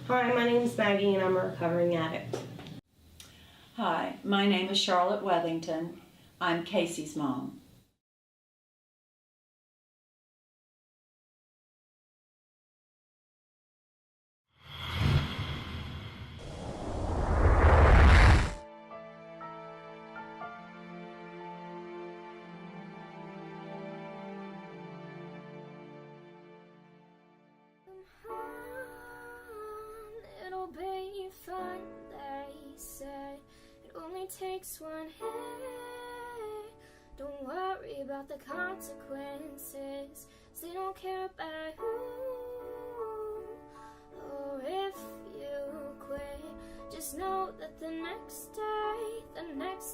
Hi, my name is Maggie and I'm a recovering addict. Hi, my name is Charlotte Wethington. I'm Casey's mom. It'll be fun, they say. It only takes one hit. Don't worry about the consequences. They don't care about who or if you quit. Just know that the next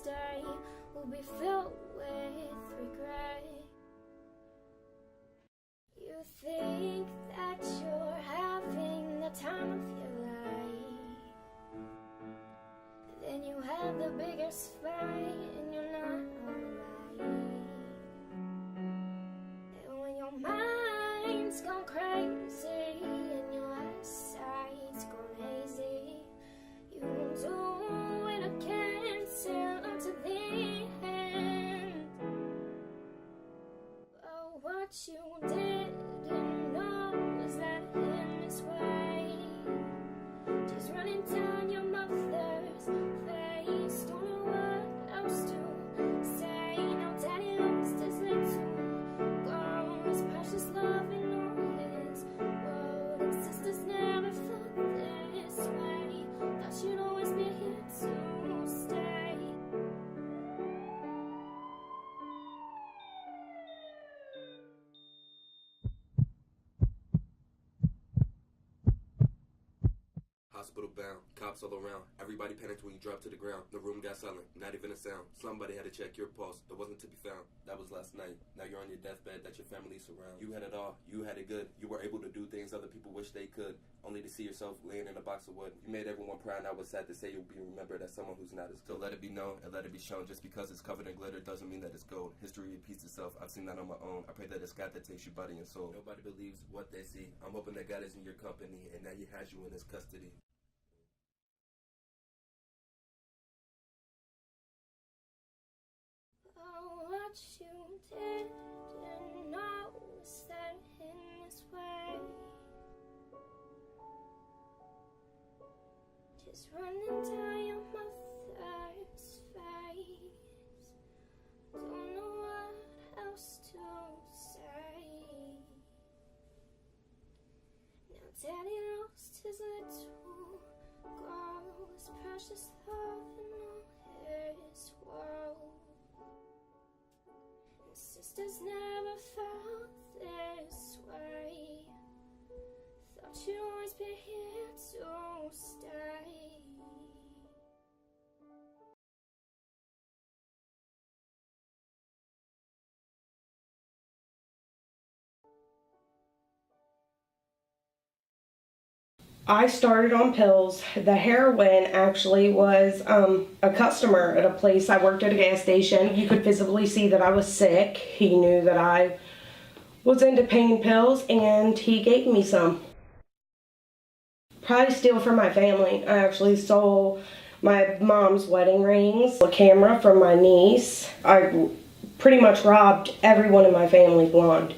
day will be filled with regret. You think that you're having the time of your life, then you have the biggest fight and you're not alright. And when your mind's gone crazy and your eyesight's gone hazy, you won't do it again till to the end. But what you didn't know was that in this way, just running down your mother's face. Don't know what else to say. Now daddy lost his little girl, his precious love in all his world. And sisters never felt this way. Thought you'd always be here to stay. Hospital bound, cops all around. Everybody panicked when you dropped to the ground. The room got silent, not even a sound. Somebody had to check your pulse. It wasn't to be found. That was last night. Now you're on your deathbed that your family surround. You had it all. You had it good. You were able to do things other people wish they could, only to see yourself laying in a box of wood. You made everyone proud, and I was sad to say you'll be remembered as someone who's not as good. So let it be known and let it be shown. Just because it's covered in glitter doesn't mean that it's gold. History repeats itself. I've seen that on my own. I pray that it's God that takes your body and soul. Nobody believes what they see. I'm hoping that God is in your company and that He has you in His custody. Oh, what you didn't know was that in this way, just running down your mother's face. Don't know what else to say. Now daddy lost his little girl, his precious love in all his world. Sisters never felt this way. Thought you'd always be here to stay. I started on pills. The heroin actually was a customer at a place. I worked at a gas station. You could visibly see that I was sick. He knew that I was into pain pills and he gave me some. Probably steal from my family. I actually stole my mom's wedding rings, a camera from my niece. I pretty much robbed everyone in my family blind.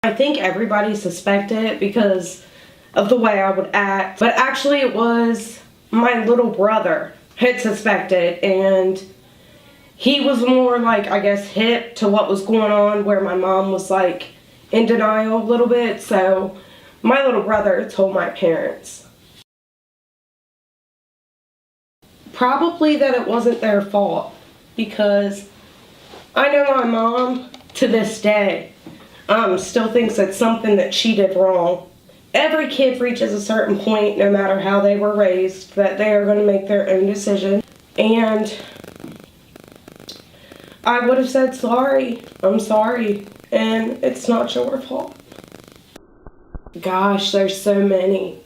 I think everybody suspected it because of the way I would act, but actually it was my little brother had suspected, and he was more like, I guess, hip to what was going on, where my mom was like in denial a little bit. So my little brother told my parents. Probably that it wasn't their fault, because I know my mom to this day still thinks it's something that she did wrong. Every kid reaches a certain point, no matter how they were raised, that they are going to make their own decision. And I would have said sorry. I'm sorry. And it's not your fault. Gosh, there's so many.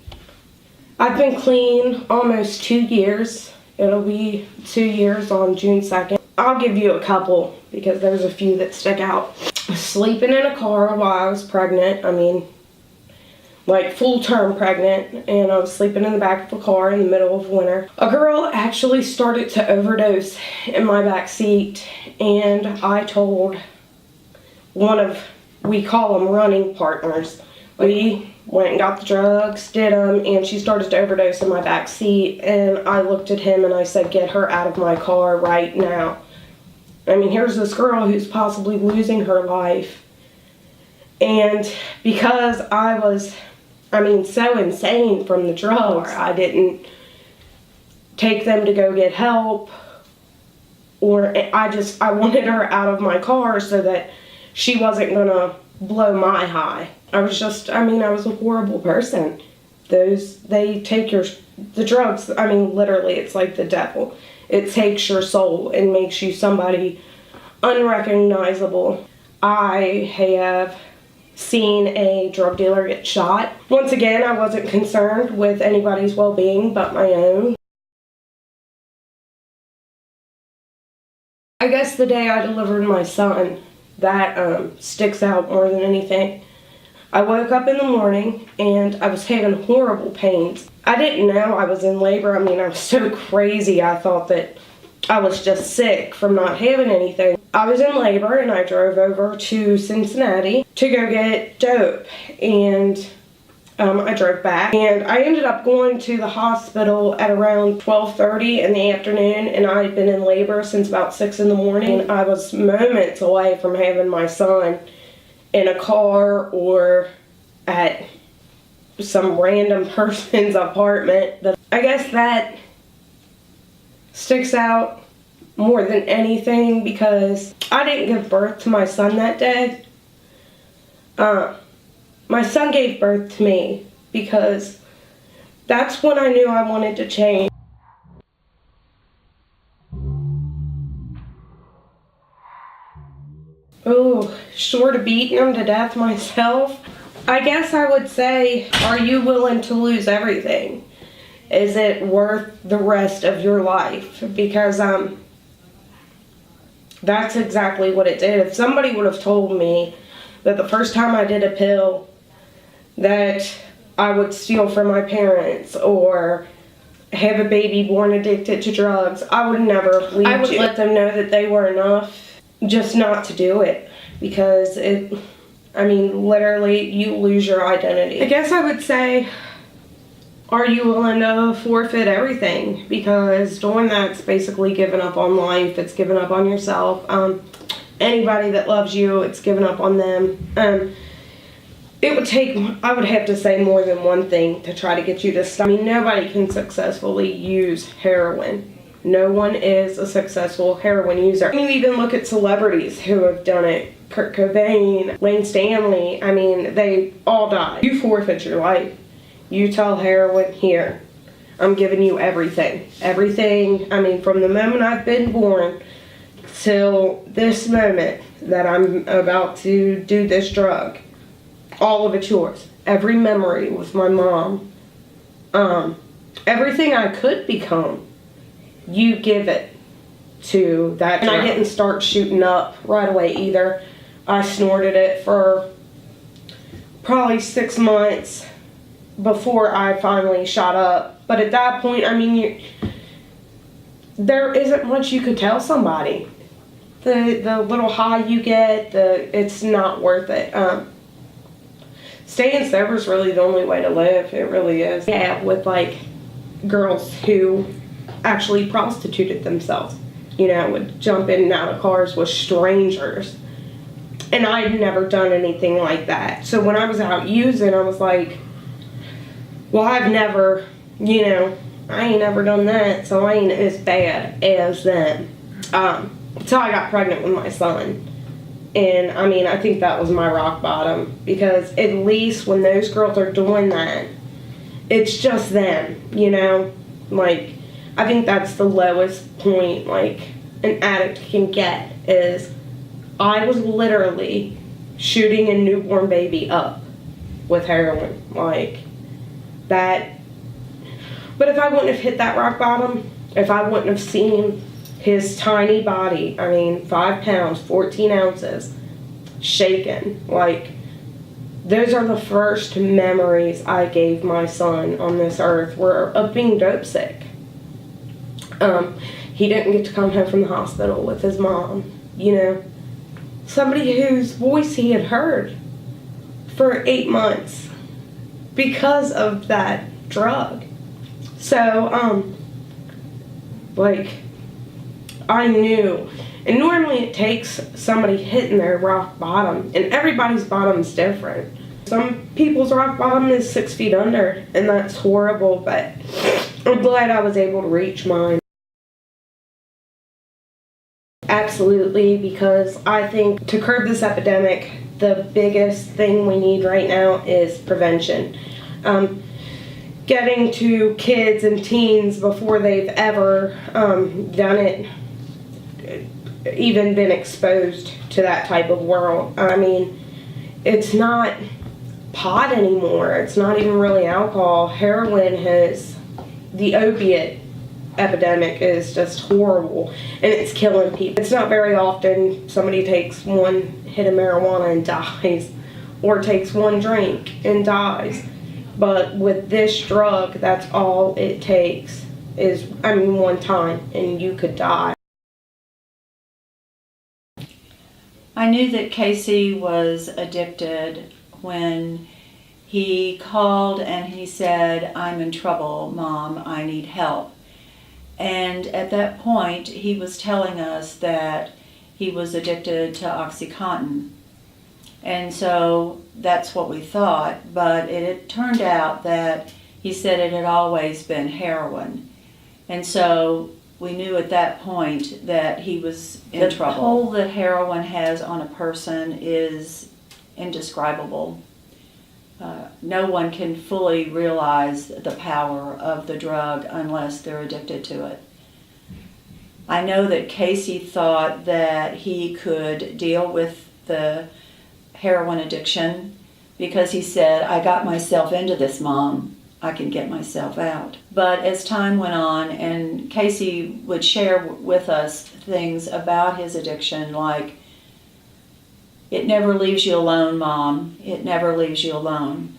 I've been clean almost 2 years. It'll be 2 years on June 2nd. I'll give you a couple because there's a few that stick out. Sleeping in a car while I was pregnant. I mean, like full-term pregnant, and I was sleeping in the back of a car in the middle of winter. A girl actually started to overdose in my back seat, and I told one of, we call them running partners. We went and got the drugs, did them, and she started to overdose in my back seat, and I looked at him and I said, get her out of my car right now. I mean, here's this girl who's possibly losing her life. And because I was, so insane from the drugs, I didn't take them to go get help, or I wanted her out of my car so that she wasn't gonna blow my high. I was a horrible person. They take the drugs, literally, it's like the devil. It takes your soul and makes you somebody unrecognizable. I have seen a drug dealer get shot. Once again, I wasn't concerned with anybody's well-being but my own. I guess the day I delivered my son, that sticks out more than anything. I woke up in the morning and I was having horrible pains. I didn't know I was in labor. I was so crazy. I thought that I was just sick from not having anything. I was in labor and I drove over to Cincinnati to go get dope, and I drove back, and I ended up going to the hospital at around 12:30 in the afternoon, and I had been in labor since about 6 in the morning. I was moments away from having my son in a car or at some random person's apartment. But I guess that sticks out more than anything because I didn't give birth to my son that day. My son gave birth to me because that's when I knew I wanted to change. Oh, short of beating him to death myself, I guess I would say, are you willing to lose everything? Is it worth the rest of your life? Because that's exactly what it did. If somebody would have told me that the first time I did a pill that I would steal from my parents or have a baby born addicted to drugs, I would never have believed I would let them know that they were enough just not to do it, because literally you lose your identity. I guess I would say, are you willing to forfeit everything? Because doing that's basically giving up on life. It's giving up on yourself. Anybody that loves you, it's giving up on them. It would take, I would have to say, more than one thing to try to get you to stop. Nobody can successfully use heroin. No one is a successful heroin user. You even look at celebrities who have done it. Kurt Cobain, Wayne Stanley, they all died. You forfeit your life. You tell heroin, here, I'm giving you everything. Everything, from the moment I've been born till this moment that I'm about to do this drug, all of it's yours. Every memory with my mom, everything I could become, you give it to that. And I didn't start shooting up right away either. I snorted it for probably 6 months before I finally shot up. But at that point, there isn't much you could tell somebody. The little high you get, it's not worth it. Staying sober is really the only way to live. It really is. Yeah, with girls who actually prostituted themselves. Would jump in and out of cars with strangers. And I'd never done anything like that. So when I was out using, I was like, well, I've never, I ain't never done that, so I ain't as bad as them. So I got pregnant with my son. And, I think that was my rock bottom. Because at least when those girls are doing that, it's just them, I think that's the lowest point, an addict can get, is I was literally shooting a newborn baby up with heroin, that. But if I wouldn't have hit that rock bottom, if I wouldn't have seen his tiny body, 5 pounds, 14 ounces, shaken, Those are the first memories I gave my son on this earth were of being dope sick. He didn't get to come home from the hospital with his mom, you know. Somebody whose voice he had heard for 8 months because of that drug. So, I knew. And normally it takes somebody hitting their rock bottom, and everybody's bottom's different. Some people's rock bottom is 6 feet under, and that's horrible, but I'm glad I was able to reach mine. Absolutely, because I think to curb this epidemic, the biggest thing we need right now is prevention. Getting to kids and teens before they've ever done it, even been exposed to that type of world. I mean, it's not pot anymore. It's not even really alcohol. Heroin has, the opiate epidemic is just horrible, and it's killing people. It's not very often somebody takes one hit of marijuana and dies, or takes one drink and dies. But with this drug, that's all it takes is, one time, and you could die. I knew that Casey was addicted when he called and he said, "I'm in trouble, Mom, I need help." And at that point, he was telling us that he was addicted to OxyContin. And so that's what we thought, but it had turned out that he said it had always been heroin. And so we knew at that point that he was in trouble. The toll that heroin has on a person is indescribable. No one can fully realize the power of the drug unless they're addicted to it. I know that Casey thought that he could deal with the heroin addiction because he said, "I got myself into this, Mom. I can get myself out." But as time went on, and Casey would share with us things about his addiction, like, "It never leaves you alone, Mom. It never leaves you alone."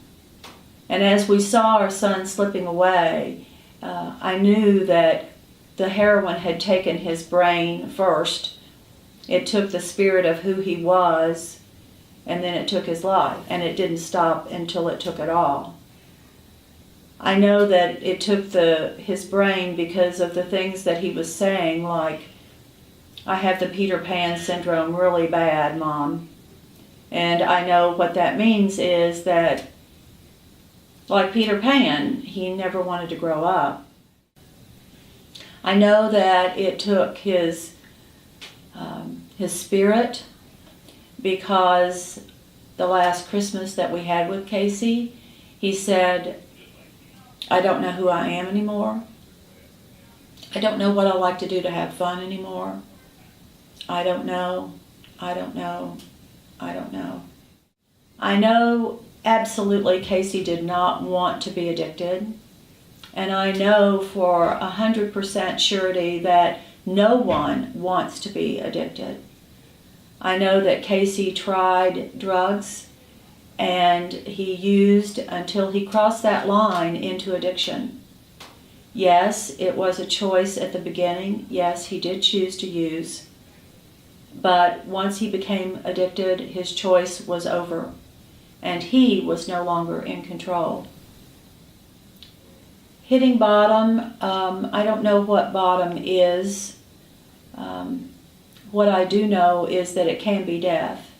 And as we saw our son slipping away, I knew that the heroin had taken his brain first. It took the spirit of who he was, and then it took his life. And it didn't stop until it took it all. I know that it took his brain because of the things that he was saying, like, "I have the Peter Pan syndrome really bad, Mom." And I know what that means is that, like Peter Pan, he never wanted to grow up. I know that it took his spirit, because the last Christmas that we had with Casey, he said, "I don't know who I am anymore. I don't know what I like to do to have fun anymore. I don't know, I don't know, I don't know." I know absolutely Casey did not want to be addicted, and I know for 100% surety that no one wants to be addicted. I know that Casey tried drugs and he used until he crossed that line into addiction. Yes, it was a choice at the beginning. Yes, he did choose to use. But once he became addicted, his choice was over, and he was no longer in control. Hitting bottom, I don't know what bottom is. What I do know is that it can be death,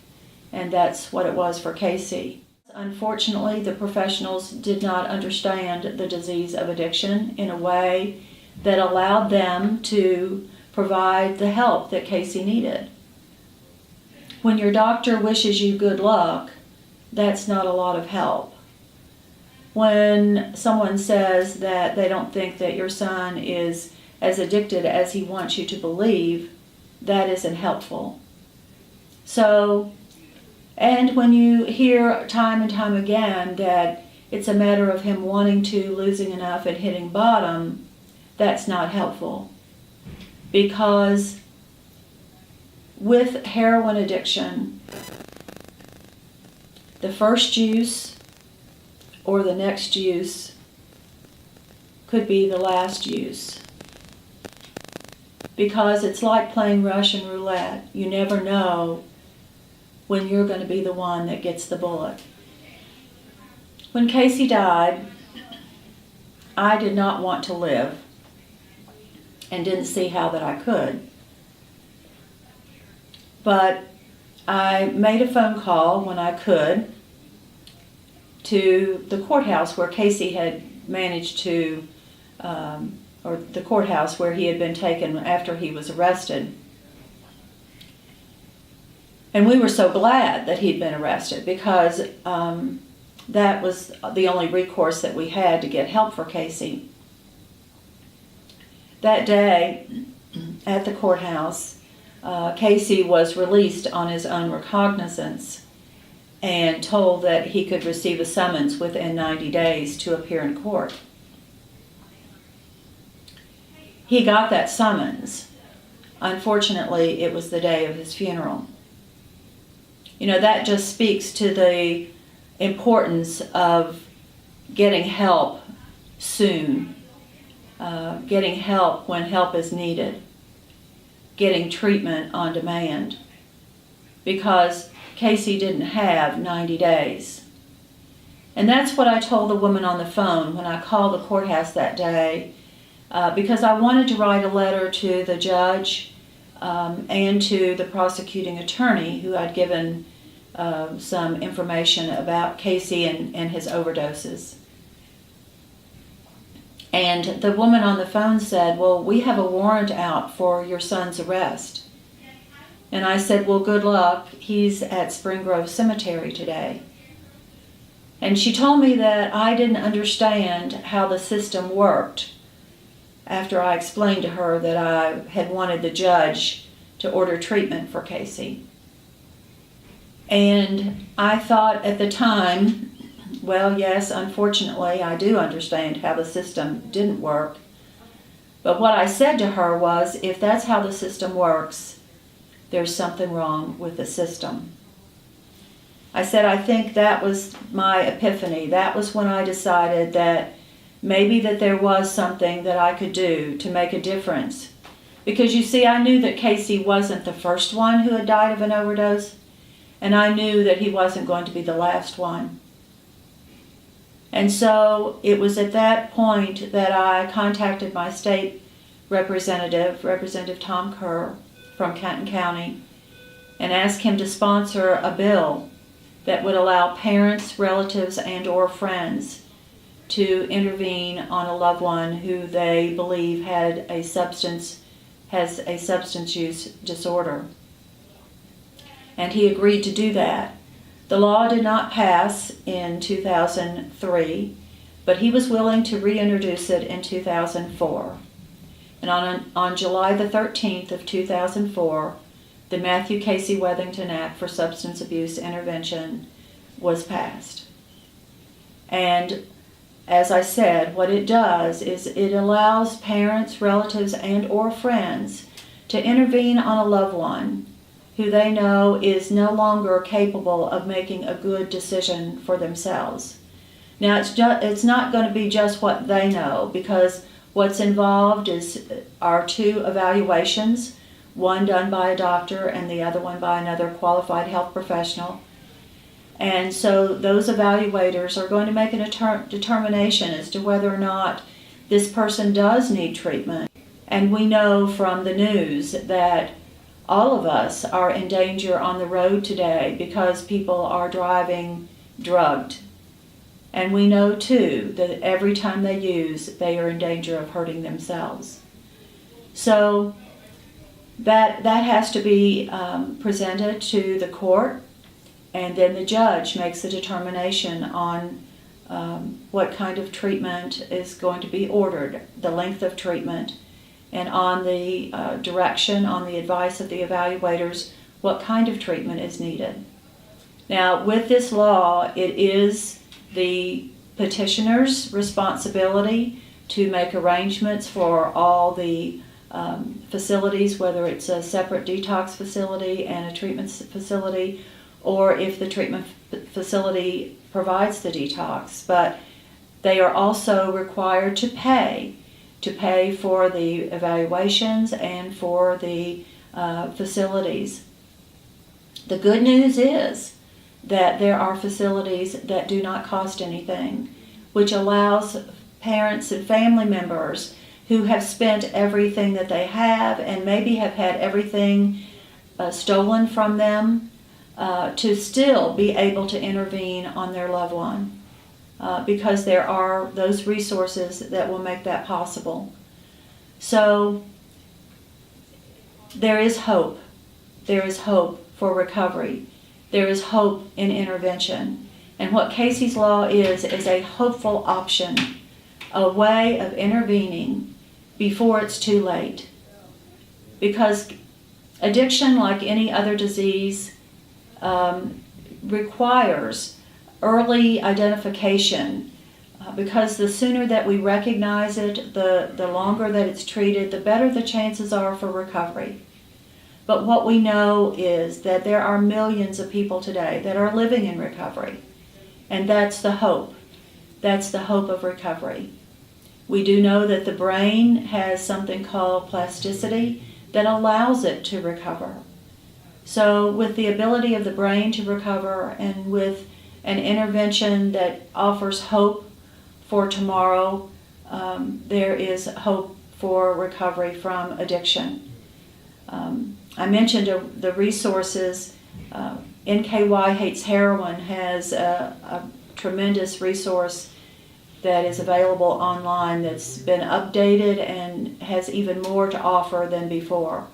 and that's what it was for Casey. Unfortunately, the professionals did not understand the disease of addiction in a way that allowed them to provide the help that Casey needed. When your doctor wishes you good luck, that's not a lot of help. When someone says that they don't think that your son is as addicted as he wants you to believe, that isn't helpful. So, and when you hear time and time again that it's a matter of him wanting to, losing enough, and hitting bottom, that's not helpful. Because with heroin addiction, the first use or the next use could be the last use. Because it's like playing Russian roulette. You never know when you're going to be the one that gets the bullet. When Casey died, I did not want to live and didn't see how that I could. But I made a phone call when I could to the courthouse where Casey had managed to, or the courthouse where he had been taken after he was arrested. And we were so glad that he'd been arrested because that was the only recourse that we had to get help for Casey. That day at the courthouse, Casey was released on his own recognizance and told that he could receive a summons within 90 days to appear in court. He got that summons. Unfortunately, it was the day of his funeral. You know, that just speaks to the importance of getting help soon, getting help when help is needed, getting treatment on demand, because Casey didn't have 90 days. And that's what I told the woman on the phone when I called the courthouse that day, because I wanted to write a letter to the judge and to the prosecuting attorney who I'd given some information about Casey and his overdoses. And the woman on the phone said, well, we have a warrant out for your son's arrest. And I said, well, good luck. He's at Spring Grove Cemetery today. And she told me that I didn't understand how the system worked after I explained to her that I had wanted the judge to order treatment for Casey. And I thought at the time, well, yes, unfortunately, I do understand how the system didn't work. But what I said to her was, if that's how the system works, there's something wrong with the system. I said, I think that was my epiphany. That was when I decided that maybe that there was something that I could do to make a difference. Because you see, I knew that Casey wasn't the first one who had died of an overdose, and I knew that he wasn't going to be the last one. And so it was at that point that I contacted my state representative, Representative Tom Kerr from Canton County, and asked him to sponsor a bill that would allow parents, relatives, and or friends to intervene on a loved one who they believe has a substance use disorder. And he agreed to do that. The law did not pass in 2003, but he was willing to reintroduce it in 2004. And on July the 13th of 2004, the Matthew Casey Wethington Act for Substance Abuse Intervention was passed. And as I said, what it does is it allows parents, relatives, and or friends to intervene on a loved one who they know is no longer capable of making a good decision for themselves. Now, it's not going to be just what they know, because what's involved are two evaluations, one done by a doctor and the other one by another qualified health professional. And so those evaluators are going to make a determination as to whether or not this person does need treatment. And we know from the news that all of us are in danger on the road today because people are driving drugged. And we know too that every time they use, they are in danger of hurting themselves. So that has to be presented to the court, and then the judge makes a determination on what kind of treatment is going to be ordered, the length of treatment, and on the direction, on the advice of the evaluators, what kind of treatment is needed. Now, with this law, it is the petitioner's responsibility to make arrangements for all the facilities, whether it's a separate detox facility and a treatment facility, or if the treatment facility provides the detox. But they are also required to pay for the evaluations and for the facilities. The good news is that there are facilities that do not cost anything, which allows parents and family members who have spent everything that they have and maybe have had everything stolen from them to still be able to intervene on their loved one, because there are those resources that will make that possible. So there is hope. There is hope for recovery. There is hope in intervention. And what Casey's Law is a hopeful option, a way of intervening before it's too late. Because addiction, like any other disease, requires early identification, because the sooner that we recognize it, the longer that it's treated, the better the chances are for recovery. But what we know is that there are millions of people today that are living in recovery, and that's the hope. That's the hope of recovery. We do know that the brain has something called plasticity that allows it to recover. So with the ability of the brain to recover, and with an intervention that offers hope for tomorrow, there is hope for recovery from addiction. I mentioned the resources. NKY Hates Heroin has a tremendous resource that is available online that's been updated and has even more to offer than before.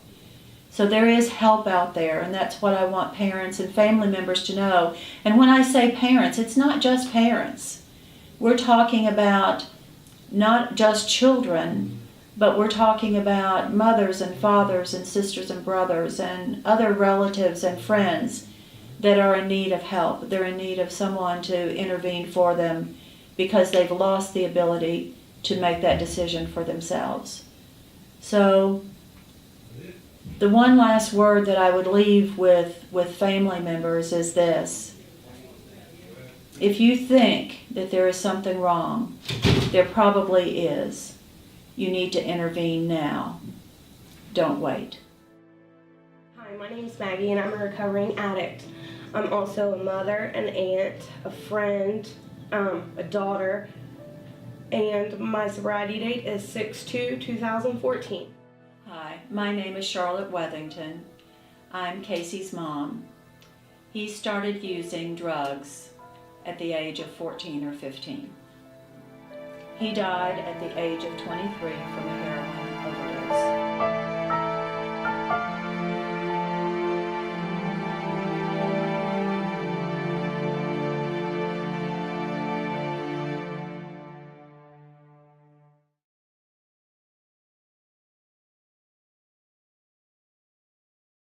So there is help out there, and that's what I want parents and family members to know. And when I say parents, it's not just parents. We're talking about not just children, but we're talking about mothers and fathers and sisters and brothers and other relatives and friends that are in need of help. They're in need of someone to intervene for them because they've lost the ability to make that decision for themselves. So the one last word that I would leave with family members is this. If you think that there is something wrong, there probably is. You need to intervene now. Don't wait. Hi, my name is Maggie, and I'm a recovering addict. I'm also a mother, an aunt, a friend, a daughter, and my sobriety date is 6/2/2014. Hi, my name is Charlotte Wethington. I'm Casey's mom. He started using drugs at the age of 14 or 15. He died at the age of 23 from a heroin